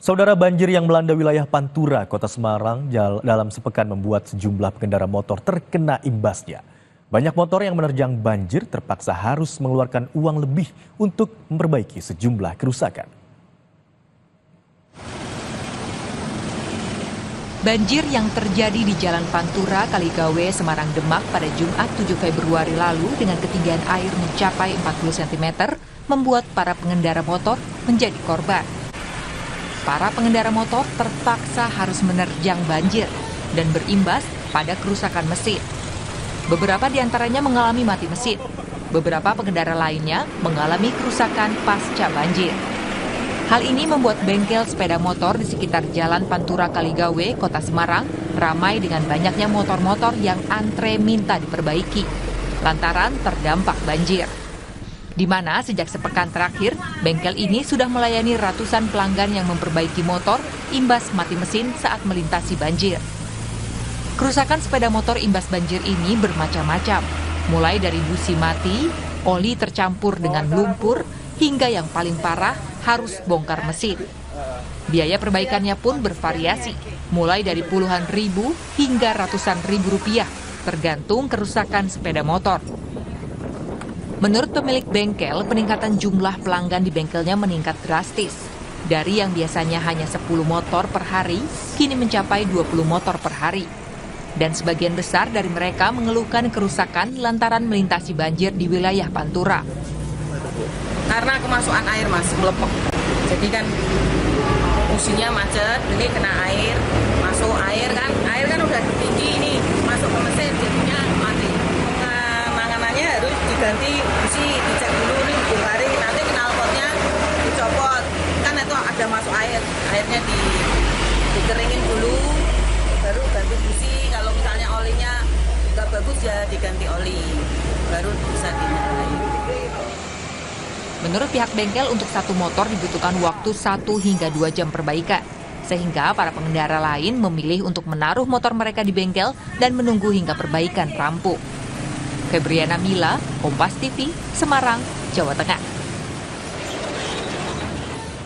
Saudara, banjir yang melanda wilayah Pantura, Kota Semarang dalam sepekan membuat sejumlah pengendara motor terkena imbasnya. Banyak motor yang menerjang banjir terpaksa harus mengeluarkan uang lebih untuk memperbaiki sejumlah kerusakan. Banjir yang terjadi di Jalan Pantura, Kaligawe, Semarang, Demak pada Jumat 7 Februari lalu dengan ketinggian air mencapai 40 cm membuat para pengendara motor menjadi korban. Para pengendara motor terpaksa harus menerjang banjir dan berimbas pada kerusakan mesin. Beberapa di antaranya mengalami mati mesin. Beberapa pengendara lainnya mengalami kerusakan pasca banjir. Hal ini membuat bengkel sepeda motor di sekitar Jalan Pantura Kaligawe, Kota Semarang, ramai dengan banyaknya motor-motor yang antre minta diperbaiki, lantaran terdampak banjir. Di mana sejak sepekan terakhir, bengkel ini sudah melayani ratusan pelanggan yang memperbaiki motor imbas mati mesin saat melintasi banjir. Kerusakan sepeda motor imbas banjir ini bermacam-macam, mulai dari busi mati, oli tercampur dengan lumpur, hingga yang paling parah harus bongkar mesin. Biaya perbaikannya pun bervariasi, mulai dari puluhan ribu hingga ratusan ribu rupiah, tergantung kerusakan sepeda motor. Menurut pemilik bengkel, peningkatan jumlah pelanggan di bengkelnya meningkat drastis. Dari yang biasanya hanya 10 motor per hari, kini mencapai 20 motor per hari. Dan sebagian besar dari mereka mengeluhkan kerusakan lantaran melintasi banjir di wilayah Pantura. Karena kemasukan air, Mas, melepek. Jadi kan businya macet, ini kena air, masuk air kan udah tinggi ini, masuk ke mesin jadinya mati. Penanganannya harus diganti busi, dicek dulu nih, dibongkarin, nanti knalpotnya dicopot. Kan itu ada masuk air, airnya dikeringin dulu, baru ganti busi. Kalau misalnya olinya nggak bagus ya diganti oli, baru bisa dinyalain. Menurut pihak bengkel, untuk satu motor dibutuhkan waktu 1 hingga 2 jam perbaikan. Sehingga para pengendara lain memilih untuk menaruh motor mereka di bengkel dan menunggu hingga perbaikan rampung. Febriana Mila, Kompas TV, Semarang, Jawa Tengah.